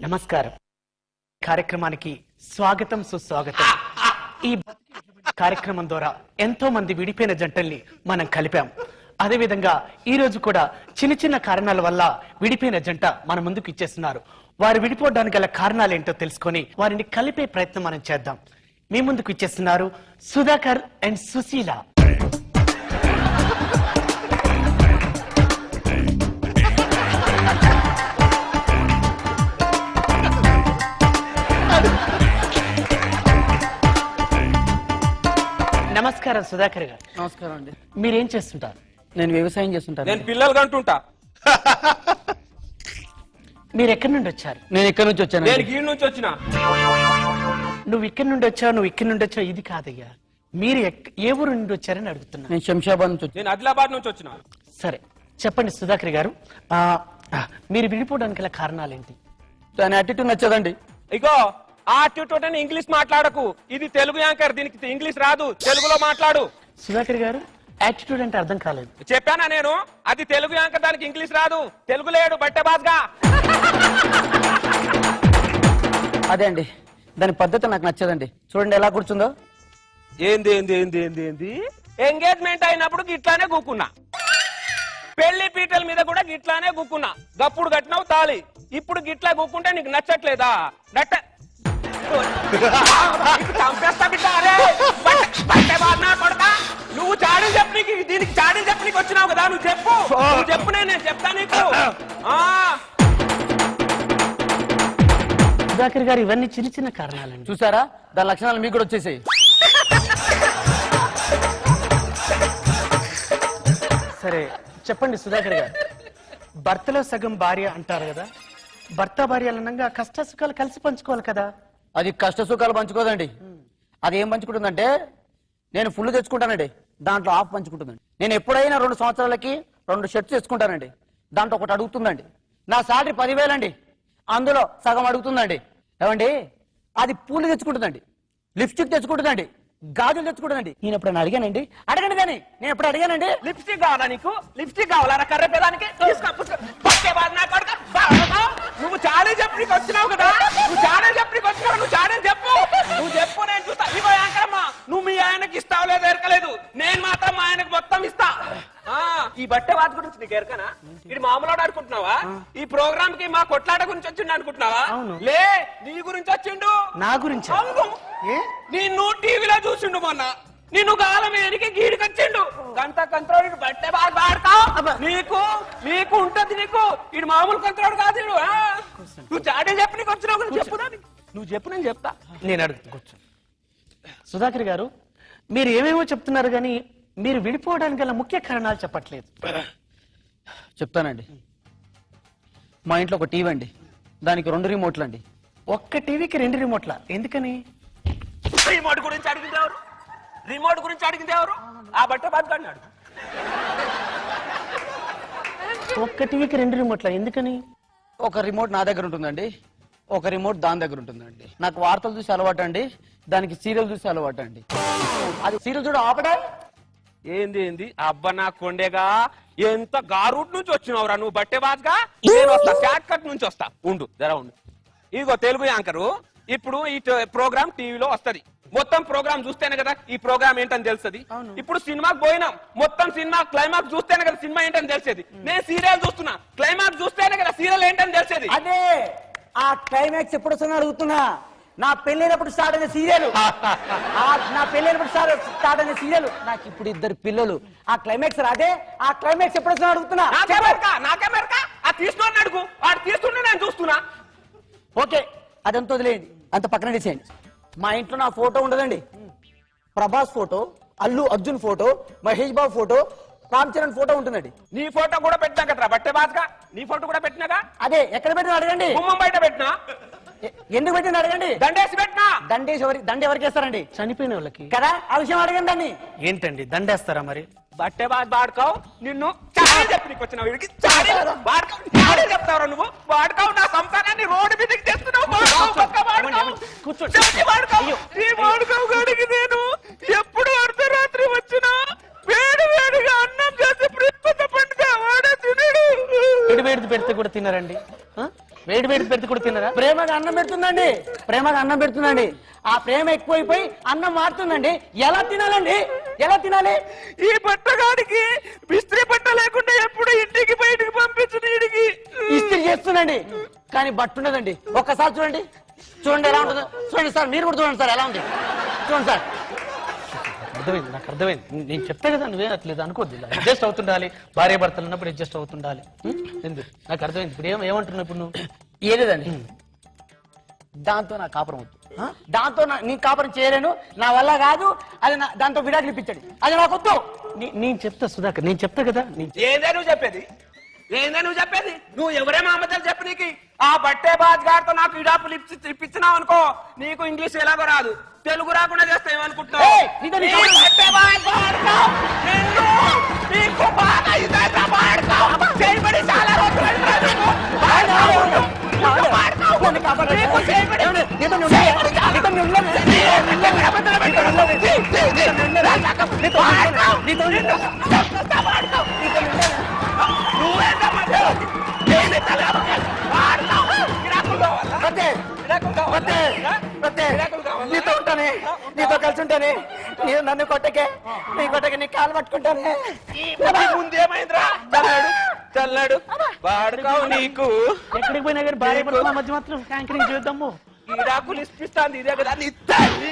నమస్కారం. కార్యక్రమానికి స్వాగతం సుస్వాగతం. ఈ కార్యక్రమం ద్వారా ఎంతో మంది విడిపోయిన జంటల్ని మనం కలిపాం. అదేవిధంగా ఈ రోజు కూడా చిన్న చిన్న కారణాల వల్ల విడిపోయిన జంట మన ముందుకు ఇచ్చేస్తున్నారు. వారు విడిపోవడానికి గల కారణాలు ఏంటో తెలుసుకొని వారిని కలిపే ప్రయత్నం మనం చేద్దాం. మీ ముందుకు ఇచ్చేస్తున్నారు సుధాకర్ అండ్ సుశీల. నమస్కారం సుధాకర్ గారు. నమస్కారం అండి. మీరేం చేస్తుంటారు? నేను వ్యవసాయం చేస్తుంటాను. నేను పిల్లలు కంటుంటా. మీరు ఎక్కడి నుండి వచ్చారు? నేను ఎక్కడి నుంచి వచ్చాను? నేను గీడి నుంచి వచ్చిన. నువ్వు ఇక్కడి నుండి వచ్చావు, నువ్వు ఇక్కడి నుండి వచ్చావు, ఇది కాదయ్యా. మీరు ఏ ఊరు నుండి వచ్చారని అడుగుతున్నా. నేను శంషాబాద్ నుంచి వచ్చాను. నేను ఆదిలాబాద్ నుంచి వచ్చిన. సరే చెప్పండి సుధాకర్ గారు, మీరు విడిపోవడానికి గల కారణాలు ఏంటి? దాని యాటిట్యూడ్ నచ్చదండి. ఇగో ఆ అట్యూట్ అని ఇంగ్లీష్ మాట్లాడకు. ఇది తెలుగు యాంకర్, దీనికి ఇంగ్లీష్ రాదు, తెలుగులో మాట్లాడు. సుధాకర్ గారు, యాటిట్యూడ్ అంటే అర్థం కాలేదు. చెప్పానా నేను? అది తెలుగు యాంకర్, దానికి ఇంగ్లీష్ రాదు, తెలుగు లేడు బట్టే బాస్గా. అదే అండి, దాని పద్ధతి నాకు నచ్చదండి. చూడండి ఎలా కూర్చుందో. ఏంది ఏంది ఏంది ఏంది ఏంది ఎంగేజ్మెంట్ అయినప్పుడు గిట్లానే కూకున్నా, పెళ్లి పీటల మీద కూడా గిట్లానే కూకున్నా. గప్పుడు కట్టినావు తాళి, ఇప్పుడు గిట్లా కూకుంటే నీకు నచ్చట్లేదా? చంపేస్తా బిడ్డ. అరే బట్టే బాధ కొడతా. నువ్వు చాడీలు చెప్పు, నీకు దీనికి చాడీలు చెప్పు, నీకు వచ్చినావు కదా, నువ్వు చెప్పు. నువ్వు చెప్పు, నేను చెప్తా నీకు. సుధాకర్ గారు, ఇవన్నీ చిన్న చిన్న కారణాలండి. చూసారా, దాని లక్షణాలు మీకు కూడా వచ్చేసాయి. సరే చెప్పండి సుధాకర్ గారు, భర్తలో సగం భార్య అంటారు కదా, భర్త భార్యలు అనగా కష్ట సుఖాలు కలిసి పంచుకోవాలి కదా. అది కష్ట సుఖాలు పంచుకోదండి. అది ఏం పంచుకుంటుందంటే, నేను ఫుల్ తెచ్చుకుంటానండి, దాంట్లో హాఫ్ పంచుకుంటుందండి. నేను ఎప్పుడైనా 2 సంవత్సరాలకి 2 షర్ట్స్ తెచ్చుకుంటానండి, దాంట్లో ఒకటి అడుగుతుందండి. నా సాలరీ 10,000 అండి, అందులో సగం అడుగుతుందండి. ఏమండి, అది పూలు తెచ్చుకుంటుందండి, లిప్స్టిక్ తెచ్చుకుంటుందండి, గాజులు తెచ్చుకుంటుందండి. నేను ఎప్పుడైనా అడిగానండి? అడగండి కానీ నేను ఎప్పుడు అడిగానండి? లిప్స్టిక్ కావాలా నీకు? లిప్స్టిక్ కావాలా కర్ర పేదానికి? నువ్వు చాడే చెప్పు, నీకు వచ్చినావు కదా, నువ్వు చాడే చెప్పు, నీకు వచ్చినావు, నువ్వు చాడే చెప్పు, నువ్వు చెప్పు, నేను చూస్తా. ఇగో యాంకరమ్మా, నువ్వు మీ ఆయనకి ఇస్తావు లేదు ఎరకలేదు, నేను మాత్రం మా ఆయనకు మొత్తం ఇస్తా. ఈ బట్టే వాటి గురించి నీకు ఎరకనా? ఇది మామూలు అనుకుంటున్నావా? ఈ ప్రోగ్రామ్ కి మా కొట్లాట గురించి వచ్చిండు అనుకుంటున్నావా? లే, నీ గురించి వచ్చిండు. నా గురించి? నిన్ను టీవీలో చూసిండు మొన్న, నిన్ను గాలం ఎనికి గీడికొచ్చిండు. గంట కంట్రోల్ బట్టే బాగా వాడతావు. నీకు నీకు ఉంటది, నీకు ఇది మామూలు కంట్రోల్ కాదు. నువ్వు చాటే చెప్పు, నీకు వచ్చినావు, చెప్పుదా? నువ్వు చెప్పు, నేను చెప్తా. నేను అడుగుతా, కూర్చో. సుధాకర్ గారు, మీరు ఏమేమో చెప్తున్నారు కానీ మీరు విడిపోవడానికి గల ముఖ్య కారణాలు చెప్పట్లేదు. చెప్తానండి. మా ఇంట్లో ఒక టీవీ అండి, దానికి 2 రిమోట్లు అండి. ఒక్క టీవీకి 2 రిమోట్ల? ఎందుకని? రిమోట్ గురించి అడిగింది ఎవరు? రిమోట్ గురించి అడిగింది ఎవరు? ఆ బట్టే బాధ. ఒక్క టీవీకి 2 రిమోట్ల ఎందుకని? ఒక రిమోట్ నా దగ్గర ఉంటుందండి, ఒక రిమోట్ దాని దగ్గర ఉంటుందండి. నాకు వార్తలు చూసి అలవాటు అండి, దానికి సీరియల్ చూసి అలవాటు అండి. అది సీరియల్ చూడ ఆపడే. ఏంది ఏంది అబ్బా నా కొండేగా, ఎంత గారూట్ నుంచి వచ్చినావురా నువ్వు బట్టే బాజ్గా. నేను వస్తా, షార్ట్ కట్ నుంచి వస్తా, ఉండు జర ఉండు. ఇదిగో తెలుగు యాంకరు, ఇప్పుడు ఈ ప్రోగ్రామ్ టీవీలో వస్తది. మొత్తం ప్రోగ్రామ్ చూస్తేనే కదా ఈ ప్రోగ్రామ్ ఏంటని తెలుస్తుంది. ఇప్పుడు సినిమాకి పోయినాం, మొత్తం సినిమా క్లైమాక్స్ చూస్తేనే కదా సినిమా ఏంటని తెలిసేది. నేను సీరియల్ చూస్తున్నా, క్లైమాక్స్ చూస్తేనే కదా సీరియల్ ఏంటని తెలిసేది. అదే ఆ క్లైమాక్స్ ఎప్పుడు వస్తుందో అడుగుతున్నా. నా పెళ్ళైనప్పుడు స్టార్ట్ అయిన సీరియల్, నా పెళ్ళైనప్పుడు స్టార్ట్ అయిన సీరియల్, నాకు ఇప్పుడు 2 పిల్లలు. ఆ క్లైమాక్స్ రాదే, ఆ క్లైమాక్స్ ఎప్పుడు వస్తుందో అడుగుతున్నా. నాకేమెరక? ఆ తీసుకుని అడుగు, వాడు తీస్తుంటే నేను చూస్తున్నా. ఓకే, అదంతా వదిలేయండి, అంత పక్కన తీసేయండి. మా ఇంట్లో నా ఫోటో ఉండదండి. Prabhas photo, Allu Arjun photo, Mahesh Babu photo, Ram Charan photo ఉంటుందండి. నీ ఫోటో కూడా పెట్టినా కదా బట్టే బాజ్గా, నీ ఫోటో కూడా పెట్టినాగా. అదే ఎక్కడ పెట్టినా అడగండి. గుమ్మం బయట పెట్టినా. ఎందుకు పెట్టినా అడగండి. దండేసి పెట్టినా. దండ ఎవరికి వేస్తారండి? చనిపోయిన వాళ్ళకి కదా. ఆ విషయం అడగండి దాన్ని. ఏంటండి దండేస్తారా మరి? బట్టే బాధ వాడుకోవు, నిన్ను చాడే చెప్పి నీకు వచ్చిన వీడికి చాడే చెప్తావు నువ్వు. వాడుకోవు, నా సంసారాన్ని రోడ్డు మీదకి తెస్తున్నావు. నేను ఎప్పుడు అర్ధరాత్రి వచ్చినా వేడి వేడిగా అన్నం చేసి వేడి వేడిది పెడితే కూడా తిన్నారండి? వేడి వేడిది పెడితే కూడా తిన్నారా? ప్రేమగా అన్నం పెడుతుందండి, ప్రేమగా అన్నం పెడుతుందండి. ఆ ప్రేమ ఎక్కువైపోయి అన్నం మారుతుందండి. ఎలా తినాలండి, ఎలా తినాలి? ఈ బట్టగాడికి బిస్త్రీ బట్ట లేకుండా ఎప్పుడు ఇంటికి బయటికి పంపించు నీడికి. ఇస్త్రీ చేస్తుందండి కానీ బట్టుండదండి. ఒక్కసారి చూడండి, చూడండి ఎలా ఉంటుందో. చూడండి సార్, మీరు కూడా చూడండి సార్ ఎలా ఉంది. చూడండి సార్. అర్థమైంది, నాకు అర్థమైంది. నేను చెప్తా కదా, నువ్వే అట్లేదు అనుకోద్దు. అడ్జస్ట్ అవుతుండాలి, భార్య భర్తలు ఉన్నప్పుడు అడ్జస్ట్ అవుతుండాలి. ఎందుకు నాకు అర్థమైంది. ఇప్పుడు ఏమంటున్నావు ఇప్పుడు నువ్వు? ఏలేదండి, దాంతో నా కాపురం వద్దు. దాంతో నీ కాపురం చేయలేను, నా వల్ల కాదు. అది దాంతో విడాకులు ఇప్పించండి, అది నాకు వద్దు. నేను చెప్తా సుధాకర్, నేను చెప్తా కదా. ఏందే నువ్వు చెప్పేది, ఏందే నువ్వు చెప్పేది? నువ్వు ఎవరే మామతలు చెప్పు. నీకు ఆ బట్టే బాజ్ గారితో నాకు ఇడాపులు ఇప్పించినావు అనుకో, నీకు ఇంగ్లీష్ ఎలాగో రాదు, తెలుగు రాకుండా చేస్తా ఏమనుకుంటున్నావు? ఏయ్, నీతో నీ కాపురం- బట్టే బాజ్ వాడుకో, నిన్ను, నీకు బాగా ఇదంతా వాడుకో. చేయబడి చాలా రోజులైంది నీకు. వాడుకో. నీకు వాడుకో. నన్ను కాపాడండి. నీకు చేయబడి. నీతో నేను ఉండను. నీతో నేను ఉండను. నీతో ఉంటానే, నీతో కలిసి ఉంటానే. నేను నన్ను కొట్టకే, నీ కొట్టకే, నీ కాలు పట్టుకుంటానే. ముందేమైందిరా? చల్లాడు వాడుకావు. నీకు ఎక్కడికి పోయినా కానీ భార్య భర్తల మధ్య మాత్రం యాంకరింగ్ చేద్దాము. ఈడాకులు ఇప్పిస్తాంది ఇదే కదా నీ తల్లి.